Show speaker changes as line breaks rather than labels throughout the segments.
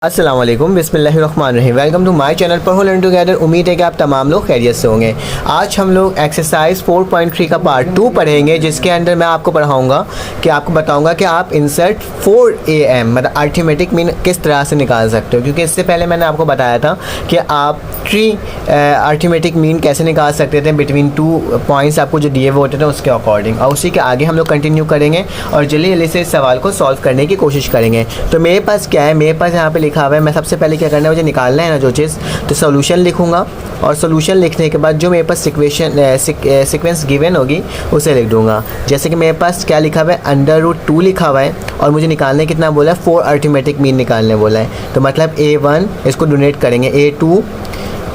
अस्सलाम वालेकुम बिस्मिल्लाहिर्रहमानिर्रहीम। वेलकम टू माय चैनल पर लर्न टुगेदर। उम्मीद है कि आप तमाम लोग खैरियत से होंगे। आज हम लोग एक्सरसाइज 4.3 का पार्ट 2 पढ़ेंगे, जिसके अंदर मैं आपको पढ़ाऊंगा कि आपको बताऊंगा कि आप इंसर्ट 4am मतलब अर्थमेटिक मीन किस तरह से निकाल सकते हो। क्योंकि इससे पहले मैंने आपको बताया था कि आप ट्री अर्थमेटिक मीन कैसे निकाल सकते थे बिटवीन 2 पॉइंट्स आपको जो दिए हुए होते थे उसके अकॉर्डिंग, और उसी के आगे हम लोग कंटिन्यू करेंगे और जल्दी जल्दी से इस सवाल को सॉल्व करने की कोशिश करेंगे। तो मेरे पास क्या है, मेरे पास यहाँ पे लिखा हुआ है, मैं सबसे पहले क्या करना है, मुझे निकालना है ना जो चीज़, तो सोल्यूशन लिखूंगा और सोल्यूशन लिखने के बाद जो मेरे पास सीक्वेंस गिवन होगी उसे लिख दूंगा। जैसे कि मेरे पास क्या लिखा हुआ है, √2 लिखा हुआ है और मुझे निकालने कितना बोला है, 4 अर्थमेटिक मीन निकालने बोला है। तो मतलब A1 इसको डोनेट करेंगे, A2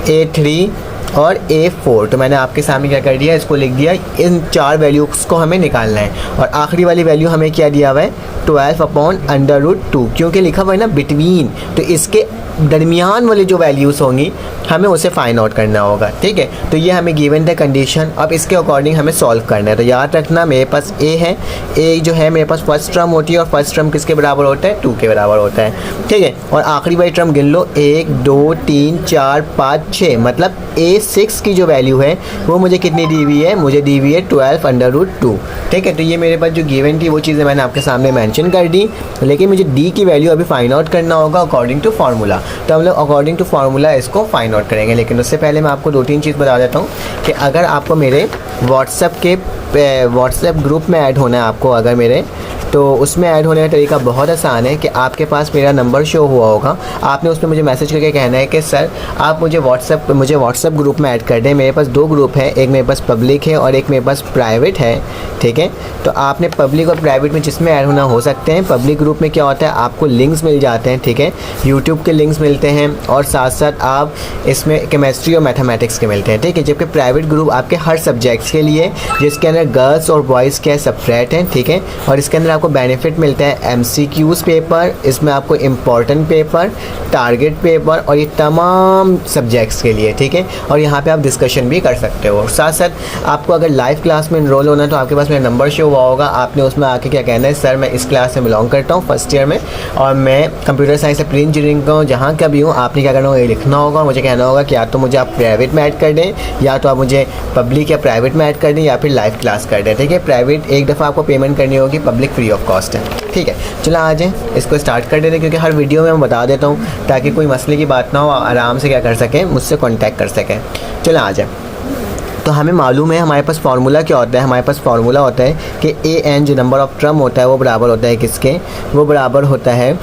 A3 और A4। तो मैंने आपके सामने क्या कर दिया, इसको लिख दिया। इन 4 वैल्यूज़ को हमें निकालना है और आखिरी वाली वैल्यू हमें क्या दिया हुआ है, 12/√2, क्योंकि लिखा हुआ है ना बिटवीन, तो इसके दरमियान वाली जो वैल्यूज़ होंगी हमें उसे फाइंड आउट करना होगा। ठीक है, तो ये हमें गिवन द कंडीशन, अब इसके अकॉर्डिंग हमें सॉल्व करना है। तो याद रखना मेरे पास A है, A जो है मेरे पास फर्स्ट टर्म होती है और फर्स्ट टर्म किसके बराबर होता है, 2 के बराबर होता है। ठीक है, और आखिरी वाली टर्म गिन लो, 1 2 3 4 5 6, मतलब A6 की जो वैल्यू है वो मुझे कितनी दी हुई है, मुझे दी हुई है 12/√2। ठीक है, तो ये मेरे पास जो गिवन थी वो चीज़ें मैंने आपके सामने मेंशन कर दी, लेकिन मुझे D की वैल्यू अभी फाइंड आउट करना होगा अकॉर्डिंग टू फार्मूला। तो हम लोग अकॉर्डिंग टू फार्मूला इसको फाइंड आउट करेंगे। लेकिन उससे पहले मैं आपको 2-3 चीज़ बता देता हूँ कि अगर आपको मेरे व्हाट्सएप ग्रुप में ऐड होना है आपको, अगर मेरे, तो उसमें ऐड होने का तरीका बहुत आसान है कि आपके पास मेरा नंबर शो हुआ होगा, आपने उसमें मुझे मैसेज करके कहना है कि सर आप मुझे व्हाट्सएप ग्रुप में ऐड कर दें। मेरे पास 2 ग्रुप है, एक मेरे पास पब्लिक है और एक मेरे पास प्राइवेट है। ठीक है, तो आपने पब्लिक और प्राइवेट में जिसमें ऐड होना हो सकते हैं। पब्लिक ग्रुप में क्या होता है, आपको लिंक्स मिल जाते हैं, ठीक है, यूट्यूब के लिंक्स मिलते हैं और साथ साथ आप इसमें केमिस्ट्री और मैथमेटिक्स के मिलते हैं। ठीक है, जबकि प्राइवेट ग्रुप आपके हर सब्जेक्ट्स के लिए, जिसके अंदर गर्ल्स और बॉयज़ के सेपरेट हैं। ठीक है, और इसके अंदर आपको बेनिफिट मिलता है MCQs पेपर, इसमें आपको इम्पॉर्टेंट पेपर, टारगेट पेपर और ये तमाम सब्जेक्ट्स के लिए। ठीक है, और यहाँ पे आप डिस्कशन भी कर सकते हो। साथ साथ आपको अगर लाइव क्लास में इनरोल होना है तो आपके पास मेरा नंबर शो हुआ होगा, आपने उसमें आके क्या कहना है, सर मैं इस क्लास से बिलोंग करता हूँ फर्स्ट ईयर में और मैं कंप्यूटर साइंस से प्री इंजीनियरिंग का हूँ, जहाँ का भी हूँ। आपने क्या करना होगा, ये लिखना होगा, मुझे कहना होगा कि या तो मुझे आप प्राइवेट में ऐड कर दें, या तो आप मुझे पब्लिक या प्राइवेट में ऐड कर दें, या फिर लाइव क्लास कर दें। ठीक है, प्राइवेट एक दफ़ा आपको पेमेंट करनी होगी, पब्लिक फ्री ऑफ कॉस्ट है। ठीक है, चलो आ जाएँ, इसको स्टार्ट कर देते, क्योंकि हर वीडियो में मैं बता देता हूँ ताकि कोई मसले की बात ना हो, आराम से क्या कर सकें, मुझसे कॉन्टैक्ट कर सकें। चलो आ जाए। तो हमें मालूम है हमारे पास फार्मूला क्या होता है, हमारे पास फार्मूला होता है कि AN जो नंबर ऑफ़ टर्म होता है वो बराबर होता है किसके, वो बराबर होता है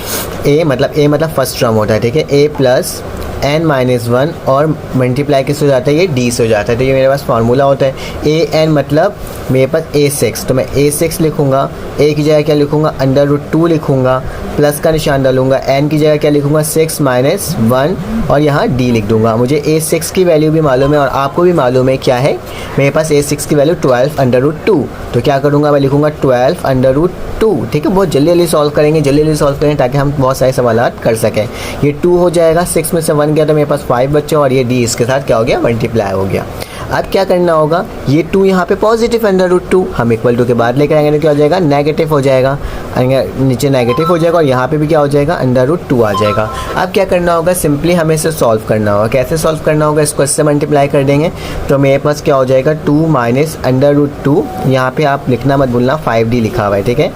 A मतलब फर्स्ट टर्म होता है। ठीक है, A + n-1 और मल्टीप्लाई किस हो जाता है, ये D से हो जाता है। तो ये मेरे पास फार्मूला होता है। AN मतलब मेरे पास A6, तो मैं A6 लिखूँगा, A की जगह क्या लिखूँगा, √2 लिखूँगा, प्लस का निशान डालूँगा, N की जगह क्या लिखूँगा, 6 - 1 और यहाँ D लिख दूँगा। मुझे A6 की वैल्यू भी मालूम है और आपको भी मालूम है क्या है, मेरे पास A6 की वैल्यू 12/√2। तो क्या करूँगा, मैं लिखूँगा 12/√2। ठीक है, बहुत जल्दी सॉल्व करेंगे ताकि हम बहुत सारे सवाल कर सकें। ये 2 हो जाएगा, 6 में से 1 गया तो मेरे पास 5 बच्चे और ये D इसके साथ क्या हो गया, मल्टीप्लाई हो गया। अब क्या करना होगा, ये 2 यहाँ पे पॉजिटिव √2 हम इक्वल टू के बाद लेकर आएंगे तो क्या हो जाएगा, नेगेटिव हो जाएगा, नीचे नेगेटिव हो जाएगा और यहाँ पे भी क्या हो जाएगा, √2 आ जाएगा। अब क्या करना होगा, सिंपली हमें इसे सॉल्व करना होगा। कैसे सॉल्व करना होगा, इसको इससे मल्टीप्लाई कर देंगे तो मेरे पास क्या हो जाएगा, 2 - √2, यहाँ पे आप लिखना मत भूलना 5D लिखा हुआ है। ठीक है,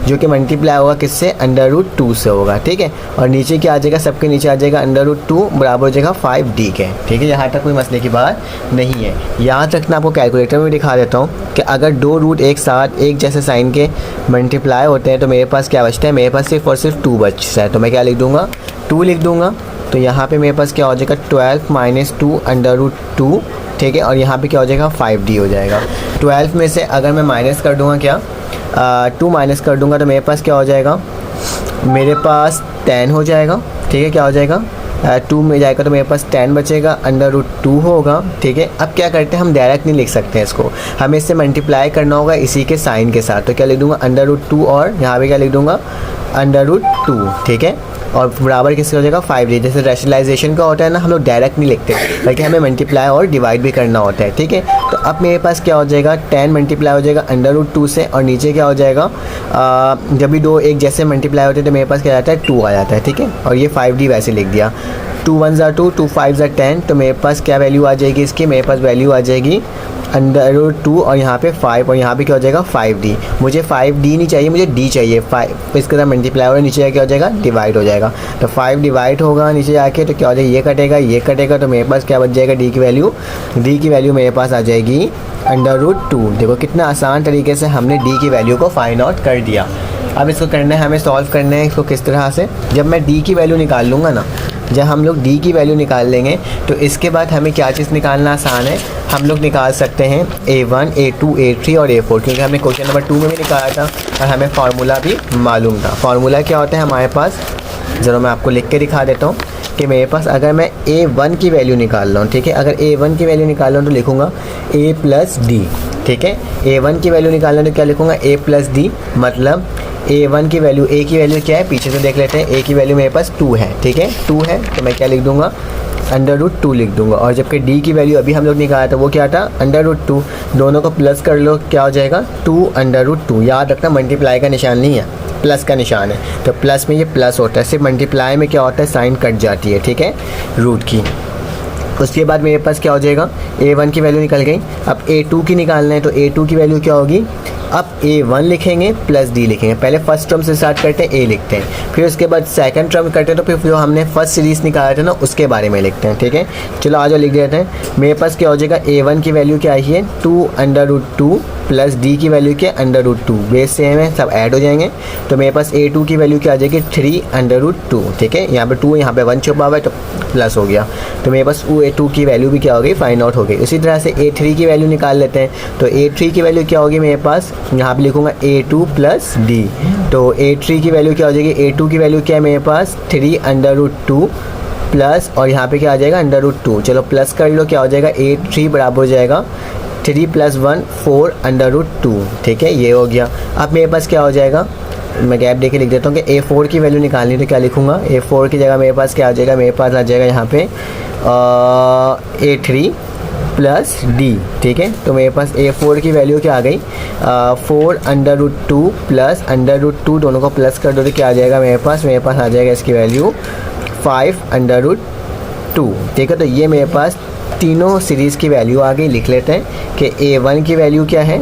जो कि मल्टीप्लाई होगा किससे, √2 से होगा। ठीक है, और नीचे क्या आ जाएगा, सबके नीचे आ जाएगा √2 बराबर हो जाएगा 5D के। ठीक है, यहाँ तक कोई मसले की बात नहीं है। याद रखना, आपको कैलकुलेटर में भी दिखा देता हूँ कि अगर 2 रूट एक साथ एक जैसे साइन के मल्टीप्लाई होते हैं तो मेरे पास क्या बचता है, मेरे पास सिर्फ और सिर्फ 2 बचता है। तो मैं क्या लिख दूँगा, 2 लिख दूँगा। तो यहाँ पे मेरे पास क्या हो जाएगा, 12 - 2 √2। ठीक है, और यहाँ पे क्या हो जाएगा, 5D हो जाएगा। 12 में से अगर मैं माइनस कर दूँगा, क्या 2 माइनस कर दूँगा तो मेरे पास क्या हो जाएगा, मेरे पास 10 हो जाएगा। ठीक है, क्या हो जाएगा, 2 में जाएगा तो मेरे पास 10 बचेगा, √2 होगा। ठीक है, अब क्या करते हैं, हम डायरेक्ट नहीं लिख सकते हैं इसको, हमें इससे मल्टीप्लाई करना होगा इसी के साइन के साथ। तो क्या लिख दूँगा, √2 और यहाँ पे क्या लिख दूँगा, √2। ठीक है, और बराबर किसका हो जाएगा 5d। जैसे रैशनलाइजेशन का होता है ना, हम लोग डायरेक्ट नहीं लिखते बल्कि हमें मल्टीप्लाई और डिवाइड भी करना होता है, ठीक है। तो अब मेरे पास क्या हो जाएगा 10 मल्टीप्लाई हो जाएगा √2 से, और नीचे क्या हो जाएगा जब भी दो एक जैसे मल्टीप्लाई होते हैं तो मेरे पास क्या आता है 2 आ जाता है, ठीक है। और ये 5d वैसे लिख दिया। 2 1 2, 2 5 10, तो मेरे पास क्या वैल्यू आ जाएगी इसकी, मेरे पास वैल्यू आ जाएगी √2 और यहाँ पे 5 और यहाँ पे क्या हो जाएगा 5d। मुझे 5d नहीं चाहिए, मुझे d चाहिए। 5 इसके साथ मल्टीप्लाई और नीचे क्या हो जाएगा डिवाइड हो जाएगा। तो 5 डिवाइड होगा नीचे जाके तो क्या हो जाएगा ये कटेगा तो मेरे पास क्या बच जाएगा d की वैल्यू मेरे पास आ जाएगी √2। देखो कितना आसान तरीके से हमने d की वैल्यू को फाइंड आउट कर दिया। अब इसको करना है, हमें सॉल्व करना है इसको किस तरह से। जब मैं d की वैल्यू निकाल लूँगा ना, जब हम लोग d की वैल्यू निकाल लेंगे तो इसके बाद हमें क्या चीज़ निकालना आसान है, हम लोग निकाल सकते हैं a1 a2 a3 और a4, क्योंकि हमने क्वेश्चन नंबर 2 में भी निकाला था और हमें फार्मूला भी मालूम था। फार्मूला क्या होता है हमारे पास, ज़रा मैं आपको लिख के दिखा देता हूँ कि मेरे पास अगर मैं a1 की वैल्यू निकाल रहा हूँ, ठीक है, अगर a1 की वैल्यू निकाल रहा हूँ तो लिखूँगा a + d, ठीक है। a1 की वैल्यू निकालना है तो क्या लिखूँगा a + d, मतलब a1 की वैल्यू, a की वैल्यू क्या है पीछे से देख लेते हैं। a की वैल्यू मेरे पास 2 है, ठीक है, 2 है तो मैं क्या लिख दूँगा √2 लिख दूँगा। और जबकि d की वैल्यू अभी हम लोग निकाला था वो क्या था √2, दोनों को प्लस कर लो क्या हो जाएगा 2 √2। याद रखना मल्टीप्लाई का निशान नहीं है, प्लस का निशान है, तो प्लस में ये प्लस होता है, सिर्फ मल्टीप्लाई में क्या होता है साइन कट जाती है, ठीक है, रूट की। उसके बाद मेरे पास क्या हो जाएगा a1 की वैल्यू निकल गई। अब a2 की निकालना है तो a2 की वैल्यू क्या होगी, अब a1 लिखेंगे प्लस d लिखेंगे। पहले फर्स्ट टर्म से स्टार्ट करते हैं, a लिखते हैं, फिर उसके बाद सेकंड टर्म करते हैं तो फिर जो हमने फर्स्ट सीरीज़ निकाला था ना उसके बारे में लिखते हैं, ठीक है। चलो आ जाओ लिख देते हैं। मेरे पास क्या हो जाएगा a1 की वैल्यू क्या आई है 2 √2 प्लस d की वैल्यू क्या √2, बेस सेम है सब ऐड हो जाएंगे। तो मेरे पास a2 की वैल्यू क्या आ जाएगी 3 √2, ठीक है, यहाँ पे 2 यहाँ पे 1 छुपा हुआ है तो प्लस हो गया। तो मेरे पास a2 की वैल्यू भी क्या हो गई फाइंड आउट हो गई। उसी तरह से a3 की वैल्यू निकाल लेते हैं। तो a3 की वैल्यू क्या होगी मेरे पास, यहाँ पे लिखूँगा a2 + d, तो a3 की वैल्यू क्या हो जाएगी, a2 की वैल्यू क्या है मेरे पास 3 √2 प्लस और यहाँ पे क्या आ जाएगा √2। चलो प्लस कर लो क्या हो जाएगा a3 बराबर हो जाएगा 3 + 1 4 √2, ठीक है, ये हो गया। अब मेरे पास क्या हो जाएगा, मैं गैप देके लिख देता हूँ कि a4 की वैल्यू निकालनी है तो क्या लिखूँगा, a4 की जगह मेरे पास क्या आ जाएगा, मेरे पास आ जाएगा यहाँ पे a3 + d, ठीक है। तो मेरे पास a4 की वैल्यू क्या आ गई 4 √2 प्लस √2, दोनों को प्लस कर दो तो क्या आ जाएगा मेरे पास आ जाएगा इसकी वैल्यू 5 √2, ठीक है। तो ये मेरे पास तीनों सीरीज़ की वैल्यू आ गई। लिख लेते हैं कि a1 की वैल्यू क्या है,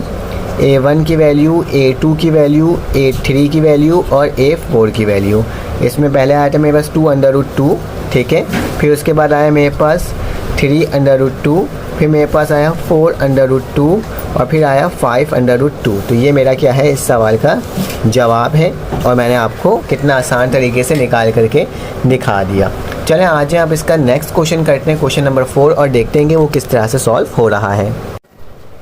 a1 की वैल्यू, a2 की वैल्यू, a3 की वैल्यू और a4 की वैल्यू। इसमें पहले आया था मेरे पास 2 √2, ठीक है, फिर उसके बाद आया मेरे पास 3 √2, फिर मेरे पास आया 4 √2 और फिर आया 5 √2। तो ये मेरा क्या है इस सवाल का जवाब है और मैंने आपको कितना आसान तरीके से निकाल करके दिखा दिया। चलें आ जाए आप इसका नेक्स्ट क्वेश्चन करते हैं, क्वेश्चन नंबर 4, और देखते हैं कि वो किस तरह से सॉल्व हो रहा है।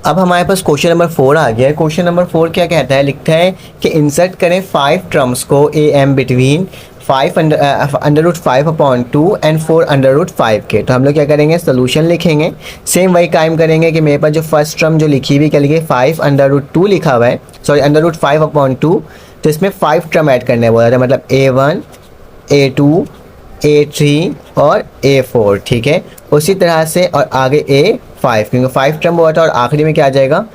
अब हमारे पास क्वेश्चन नंबर 4 आ गया है। क्वेश्चन नंबर 4 क्या कहता है, लिखता है कि इंसर्ट करें 5 टर्म्स को am बिटवीन 5 √5/2 एंड 4 √5 के। तो हम लोग क्या करेंगे सोल्यूशन लिखेंगे, सेम वही काम करेंगे कि मेरे पास जो फर्स्ट टर्म जो लिखी हुई क्या लिखी 5 √2 लिखा हुआ है, सॉरी √5/2, तो इसमें 5 टर्म ऐड करने बोला था, मतलब a1 a2 a3 और a4, ठीक है। उसी तरह से और आगे a5, क्योंकि 5 टर्म हुआ था और आखिरी में क्या आ जाएगा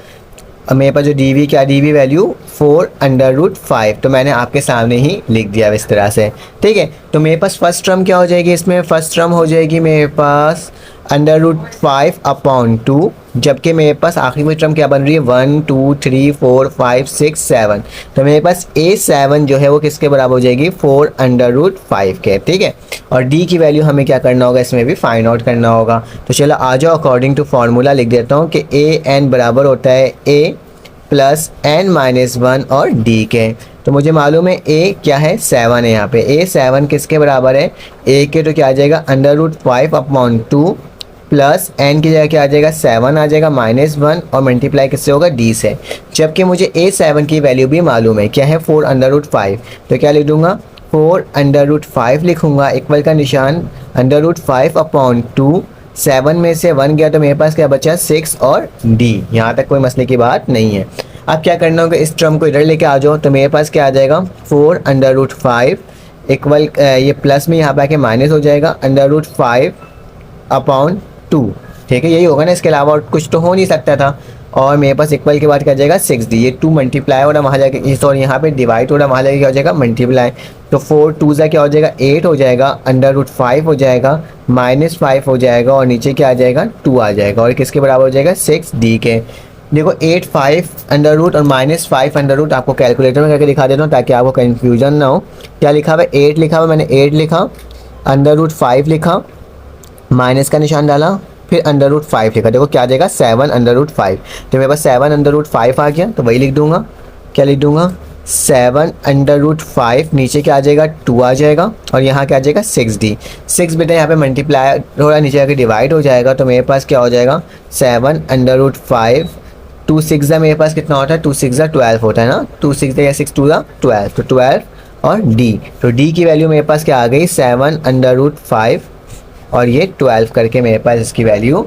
मेरे पास जो dv क्या dv वैल्यू 4 √5, तो मैंने आपके सामने ही लिख दिया इस तरह से, ठीक है। तो मेरे पास फर्स्ट टर्म क्या हो जाएगी, इसमें फर्स्ट टर्म हो जाएगी मेरे पास √5/2, जबकि मेरे पास आखिरी में टर्म क्या बन रही है 1 2 3 4 5 6 7, तो मेरे पास a7 जो है वो किसके बराबर हो जाएगी 4 √5 के, ठीक है। और d की वैल्यू हमें क्या करना होगा, इसमें भी फाइंड आउट करना होगा। तो चलो आ जाओ अकॉर्डिंग टू फार्मूला लिख देता हूँ कि an बराबर होता है a + n-1 और d के। तो मुझे मालूम है a क्या है 7 है, यहाँ पे a7 किसके बराबर है, a के तो क्या आ जाएगा √5/2 प्लस n की जगह क्या आ जाएगा 7 आ जाएगा -1 और मल्टीप्लाई किससे होगा d से। जबकि मुझे a7 की वैल्यू भी मालूम है क्या है 4 √5, तो क्या लिख दूंगा 4 √5 लिखूंगा, इक्वल का निशान √5/2, 7 में से 1 गया तो मेरे पास क्या बचा 6 और d। यहाँ तक कोई मसले की बात नहीं है। अब क्या करना होगा, इस टर्म को इधर लेके आ जाओ, तो मेरे पास क्या आ जाएगा 4 √5 इक्वल ये प्लस में यहाँ पे आके माइनस हो जाएगा √5 अपॉन 2, ठीक है, यही होगा ना, इसके अलावा और कुछ तो हो नहीं सकता था। और मेरे पास इक्वल के बाद क्या जाएगा 6D, ये 2 मल्टीप्लाई हो रहा वहाँ जाके, सॉरी यहाँ पे डिवाइड हो रहा वहाँ जाके क्या हो जाएगा मल्टीप्लाई, तो 4 2 क्या हो जाएगा 8 हो जाएगा, √5 हो जाएगा, -5 हो जाएगा और नीचे क्या आ जाएगा 2 आ जाएगा, और किसके बराबर हो जाएगा 6D के। देखो 8 5 अंडर रूट और -5 अंडर रूट आपको कैलकुलेटर में करके दिखा देता हूँ ताकि आपको कन्फ्यूजन ना हो। क्या लिखा हुआ है 8 लिखा हुआ, मैंने 8 लिखा, √5 लिखा, माइनस का निशान डाला, फिर √5 लिखा, देखो क्या आ जाएगा 7 √5, तो मेरे पास 7 √5 आ गया, तो वही लिख दूंगा, क्या लिख दूंगा 7 √5, नीचे क्या आ जाएगा 2 आ जाएगा, और यहाँ क्या आ जाएगा 6D, 6 बेटा यहाँ पे मल्टीप्लाई हो रहा है, नीचे आके डिवाइड हो जाएगा, तो मेरे पास क्या हो जाएगा 7 √5, 2 6 मेरे पास कितना होता है 2 6 12 होता है ना, 2 6 या 6 2 12, तो 12 और D, तो D की वैल्यू मेरे पास क्या आ गई 7 √5 और ये 12 करके मेरे पास इसकी वैल्यू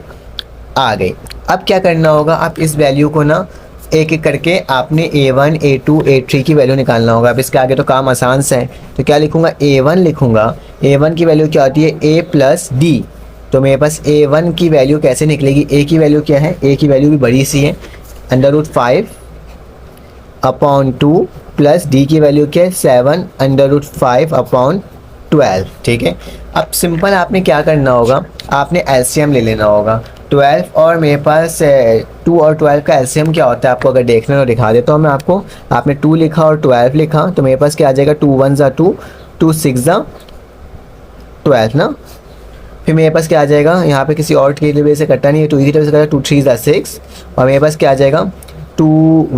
आ गई। अब क्या करना होगा, आप इस वैल्यू को ना एक एक करके आपने A1 A2 A3 की वैल्यू निकालना होगा। अब इसके आगे तो काम आसान सा है, तो क्या लिखूंगा A1 लिखूंगा, A1 की वैल्यू क्या होती है A + D, तो मेरे पास A1 की वैल्यू कैसे निकलेगी, A की वैल्यू क्या है, A की वैल्यू भी बड़ी सी है √5 अपॉन 2 प्लस D की वैल्यू क्या है 7 √5 अपॉन 12, ठीक है। अब सिंपल आपने क्या करना होगा, आपने एलसीएम ले लेना होगा। 12 और मेरे पास 2 और 12 का एलसीएम क्या होता है आपको अगर देखना है तो दिखा देता हूँ मैं आपको। आपने 2 लिखा और 12 लिखा, तो मेरे पास क्या आ जाएगा 2 1 2, 2 6 12 ना, फिर मेरे पास क्या आ जाएगा, यहाँ पे किसी और की वजह से कटता नहीं है, 2 की तरफ से कटा 2 3 6, और मेरे पास क्या आ जाएगा 2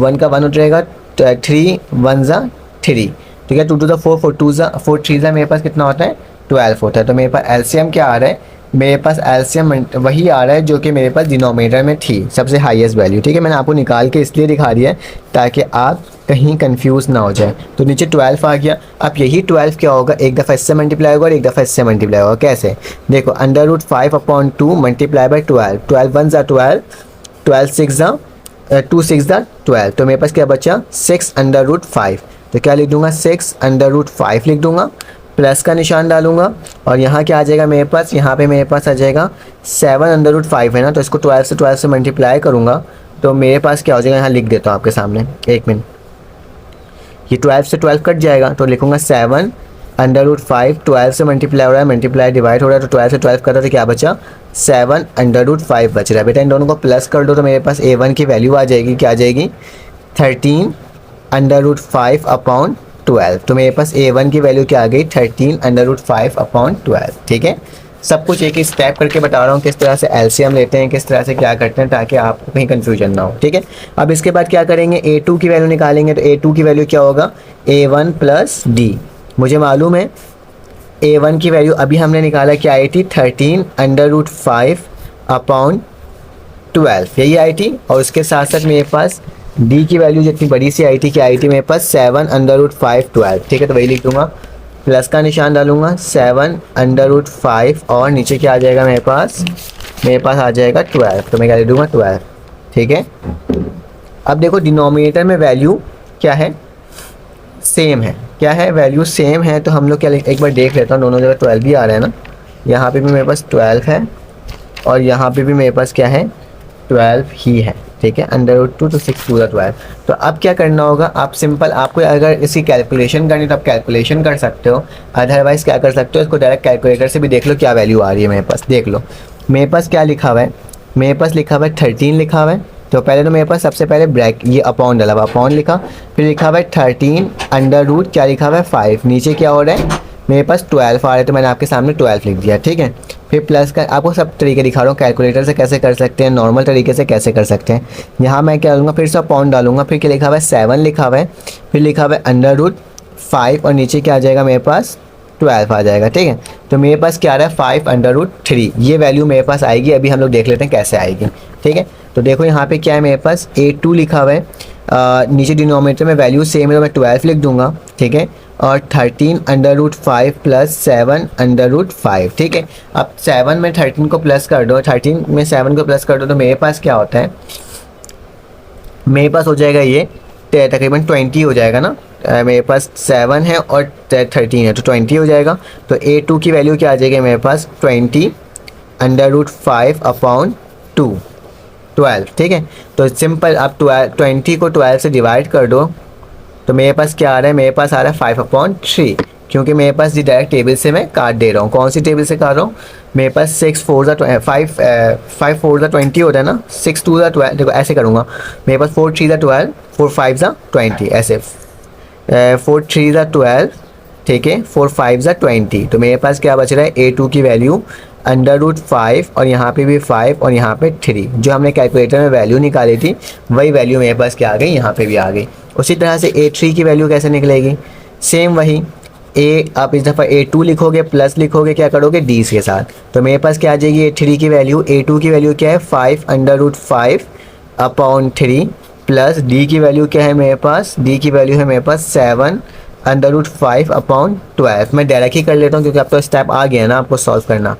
1 का 1 हो जाएगा, 3 1 3, ठीक है, 2 2 4 4 2 4 3 मेरे पास कितना होता है 12 होता है। तो मेरे पास एलसीएम क्या आ रहा है, मेरे पास एलसीएम वही आ रहा है जो कि मेरे पास डिनोमिनेटर में थी सबसे हाईएस्ट वैल्यू, ठीक है। मैंने आपको निकाल के इसलिए दिखा दिया है ताकि आप कहीं कंफ्यूज ना हो जाए। तो नीचे 12 आ गया, अब यही 12 क्या होगा, एक दफ़ा इससे मल्टीप्लाई होगा और एक दफ़ा इससे मल्टीप्लाई होगा। कैसे, देखो √5 अपॉन 2 मल्टीप्लाई बाई 12, 12 1 12, 12 6 2 6 12, तो मेरे पास क्या बचा 6 √5, तो क्या लिख दूंगा 6 √5 लिख दूंगा, प्लस का निशान डालूंगा, और यहाँ क्या आ जाएगा मेरे पास, यहाँ पे मेरे पास आ जाएगा 7 √5 है ना, तो इसको 12 से मल्टीप्लाई करूँगा, तो मेरे पास क्या हो जाएगा, यहाँ लिख देता हूँ आपके सामने, एक मिनट, ये 12 से 12 कट जाएगा, तो लिखूंगा 7 √5, 12 से मल्टीप्लाई हो रहा है, मल्टीप्लाई डिवाइड हो रहा है, तो 12 से 12 कटा तो क्या बचा 7 √5 बच रहा है। बेटा इन दोनों को प्लस कर दो तो मेरे पास A1 की वैल्यू आ जाएगी, क्या आ जाएगी 13 √5 अपॉन 12, तो मेरे पास A1 की वैल्यू क्या आ गई 13 √5 अपॉन 12, ठीक है। सब कुछ एक ही स्टेप करके बता रहा हूँ किस तरह से एलसीएम लेते हैं, किस तरह से क्या करते हैं, ताकि आपको कहीं कंफ्यूजन ना हो, ठीक है। अब इसके बाद क्या करेंगे, A2 की वैल्यू निकालेंगे, तो A2 की वैल्यू क्या होगा A1 + D, मुझे मालूम है A1 की वैल्यू अभी हमने निकाला क्या आई थी 13 √5 अपॉन 12, यही आई थी, और उसके साथ साथ मेरे पास D की वैल्यू जितनी बड़ी सी आई थी क्या आई थी मेरे पास 7 √5 12, ठीक है, तो वही लिख दूंगा, प्लस का निशान डालूंगा 7 √5 और नीचे क्या आ जाएगा मेरे पास आ जाएगा 12, तो मैं क्या लिख दूंगा 12, ठीक है। अब देखो डिनोमिनेटर में वैल्यू क्या है, सेम है, क्या है वैल्यू सेम है, तो हम लोग क्या एक बार देख लेता हूँ, दोनों जगह 12 भी आ रहा है ना, यहाँ पे भी मेरे पास 12 है और यहाँ पे भी मेरे पास क्या है 12 ही है, ठीक है, √2 तो 6 2 12। तो अब क्या करना होगा, आप सिंपल, आपको अगर इसकी कैलकुलेशन करनी तो आप कैलकुलेशन कर सकते हो, अदरवाइज़ क्या कर सकते हो, इसको डायरेक्ट कैलकुलेटर से भी देख लो क्या वैल्यू आ रही है मेरे पास। देख लो मेरे पास क्या लिखा हुआ है, मेरे पास लिखा हुआ है 13 लिखा हुआ है, तो पहले तो मेरे पास सबसे पहले ब्रैक ये अपॉन डाला हुआ, अपॉन लिखा, फिर लिखा हुआ है 13 √ क्या लिखा हुआ है 5, नीचे क्या हो रहा है मेरे पास 12 आ रहा है, तो मैंने आपके सामने 12 लिख दिया, ठीक है। फिर प्लस का आपको सब तरीके दिखा रहा हूँ, कैलकुलेटर से कैसे कर सकते हैं, नॉर्मल तरीके से कैसे कर सकते हैं। यहाँ मैं क्या करूँगा, फिर से अपॉन डालूंगा, फिर क्या लिखा हुआ है 7 लिखा हुआ है, फिर लिखा हुआ है √5 और नीचे क्या आ जाएगा मेरे पास 12 आ जाएगा, ठीक है। तो मेरे पास क्या आ रहा है 5 √3, ये वैल्यू मेरे पास आएगी, अभी हम लोग देख लेते हैं कैसे आएगी, ठीक है। तो देखो यहाँ पे क्या है मेरे पास A2 लिखा हुआ है, नीचे डिनोमिनेटर में वैल्यू सेम है तो मैं 12 लिख दूंगा, ठीक है, और 13 √5 प्लस 7 √5, ठीक है। अब 7 में 13 को प्लस कर दो, 13 में 7 को प्लस कर दो, तो मेरे पास क्या होता है, मेरे पास हो जाएगा ये तकरीबन 20 हो जाएगा ना, मेरे पास 7 है और 13 है तो 20 हो जाएगा। तो A2 की वैल्यू क्या आ जाएगी मेरे पास 20 √5 अपॉन 2 12, ठीक है। तो सिंपल आप 20 को 12 से डिवाइड कर दो तो मेरे पास क्या आ रहा है, मेरे पास आ रहा है 5/3, क्योंकि मेरे पास जी डायरेक्ट टेबल से मैं काट दे रहा हूँ। कौन सी टेबल से काट रहा हूँ, मेरे पास 6 4 5 5 4 20 होता है ना, 6 2 12, देखो ऐसे करूँगा, मेरे पास 4 3 12 4 5 20, ऐसे 4 3 12, ठीक है, 4 5 20। तो मेरे पास क्या बच रहा है, A2 की वैल्यू √5 और यहाँ पे भी 5 और यहाँ पे 3, जो हमने कैलकुलेटर में वैल्यू निकाली थी वही वैल्यू मेरे पास क्या आ गई, यहाँ पे भी आ गई। उसी तरह से A3 की वैल्यू कैसे निकलेगी, सेम वही आप इस दफ़ा A2 लिखोगे प्लस लिखोगे क्या करोगे D के साथ, तो मेरे पास क्या आ जाएगी A3 की वैल्यू, A2 की वैल्यू क्या है 5 √5 अपॉन 3 प्लस D की वैल्यू क्या है मेरे पास, D की वैल्यू है मेरे पास 7 √5 अपॉन 12। मैं डायरेक्ट ही कर लेता हूँ क्योंकि अब तो स्टेप आ गया ना आपको सॉल्व करना,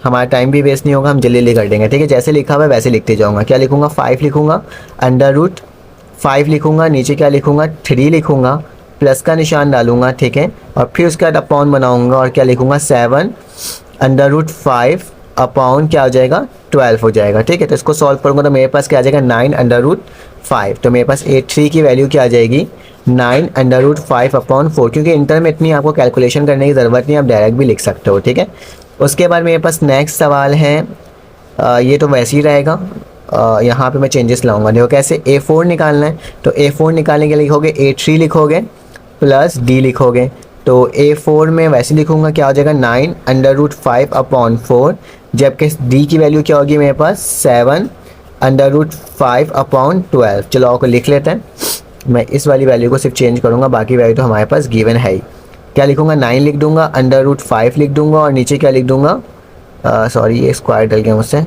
हमारा टाइम भी वेस्ट नहीं होगा, हम जल्दी कर देंगे, ठीक है। जैसे लिखा हुआ है वैसे लिखते जाऊँगा। क्या लिखूँगा, 5 लिखूँगा, √5 लिखूँगा, नीचे क्या लिखूँगा 3 लिखूँगा, प्लस का निशान डालूँगा, ठीक है, और फिर उसके बाद अपॉन बनाऊँगा और क्या लिखूँगा 7 √5 अपॉन क्या हो जाएगा 12 हो जाएगा, ठीक है। तो इसको सॉल्व करूँगा तो मेरे पास क्या आ जाएगा 9 √5। तो मेरे पास A3 की वैल्यू क्या आ जाएगी 9 √5 अपॉन 4, क्योंकि इंटर में इतनी आपको कैलकुलेशन करने की ज़रूरत नहीं, आप डायरेक्ट भी लिख सकते हो, ठीक है। उसके बाद मेरे पास नेक्स्ट सवाल है, ये तो वैसे ही रहेगा, यहाँ पे मैं चेंजेस लाऊंगा। देखो कैसे, A4 निकालना है तो A4 निकालने के लिए लिखोगे A3 लिखोगे प्लस D लिखोगे, तो A4 में वैसे लिखूँगा क्या हो जाएगा 9 √5 अपॉन 4, जबकि D की वैल्यू क्या होगी मेरे पास 7 √5 अपॉन 12। चलो आपको लिख लेते हैं, मैं इस वाली वैल्यू को सिर्फ चेंज करूँगा, बाकी वैल्यू तो हमारे पास गिवन है ही। क्या लिखूँगा 9 लिख दूँगा, √5 लिख दूँगा और नीचे क्या लिख दूँगा, सॉरी ये स्क्वायर डल गया मुझसे,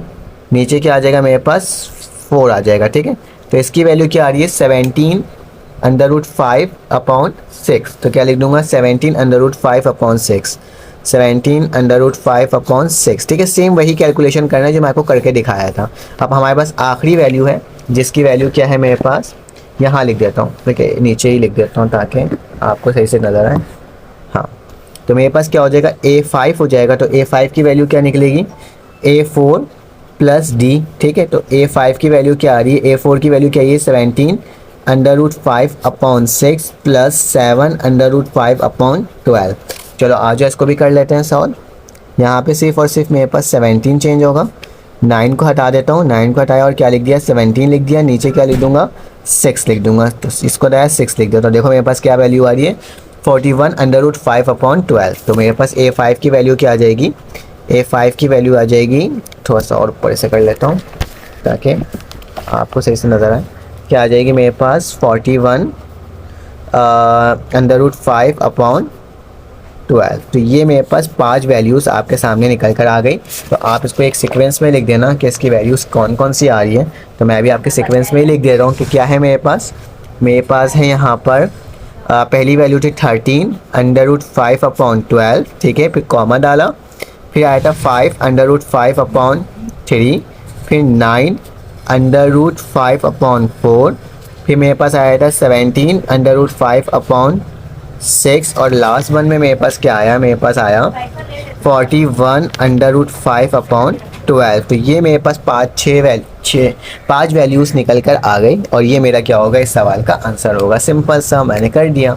नीचे क्या आ जाएगा मेरे पास 4 आ जाएगा, ठीक है। तो इसकी वैल्यू क्या आ रही है 17 √5 अपॉन 6, तो क्या लिख दूँगा 17 √5 अपॉन 6, 17 √5 अपॉन 6, ठीक है। सेम वही कैलकुलेशन करना है जो मैं आपको करके दिखाया था। अब हमारे पास आखिरी वैल्यू है जिसकी वैल्यू क्या है मेरे पास, यहाँ लिख देता हूँ, ठीक है, नीचे ही लिख देता हूँ ताकि आपको सही से नज़र आए। हाँ, तो मेरे पास क्या हो जाएगा A5 हो जाएगा, तो A5 की वैल्यू क्या निकलेगी A4 प्लस D, ठीक है। तो A5 की वैल्यू क्या आ रही है, A4 की वैल्यू क्या है 17 √5 अपॉन 6 प्लस 7 √5 अपॉन 12। चलो आ जाओ इसको भी कर लेते हैं सॉल्व। यहाँ पे सिर्फ और सिर्फ मेरे पास 17 चेंज होगा, 9 को हटा देता हूँ, 9 को हटाया और क्या लिख दिया 17 लिख दिया, नीचे क्या लिख दूंगा 6 लिख दूंगा, तो इसको डाया 6 लिख देता हूँ। देखो मेरे पास क्या वैल्यू आ रही है 41 √5 अपॉन 12। तो मेरे पास A5 की वैल्यू क्या आ जाएगी, A5 की वैल्यू आ जाएगी, थोड़ा सा और ऊपर से कर लेता हूँ ताकि आपको सही से नज़र आए, क्या आ जाएगी मेरे पास 41 √5 अपॉन 12। तो ये मेरे पास 5 वैल्यूज़ आपके सामने निकल कर आ गई। तो आप इसको एक सीक्वेंस में लिख देना कि इसकी वैल्यूज़ कौन कौन सी आ रही है। तो मैं भी आपके सीक्वेंस में ही लिख दे रहा हूँ कि क्या है मेरे पास है यहाँ पर पहली वैल्यू थी 13 √5 अपॉन 12, ठीक है, फिर कॉमा डाला, फिर आया था 5 √5 अपॉन 3, फिर 9 √5 अपॉन 4, फिर मेरे पास आया था 17 √5 अपॉन 6 और लास्ट वन में मेरे पास क्या आया, मेरे पास आया 41 √5 अपॉन 12। तो ये मेरे पास 5 वैल्यूज़ निकल कर आ गई और ये मेरा क्या होगा इस सवाल का आंसर होगा। सिंपल सा मैंने कर दिया।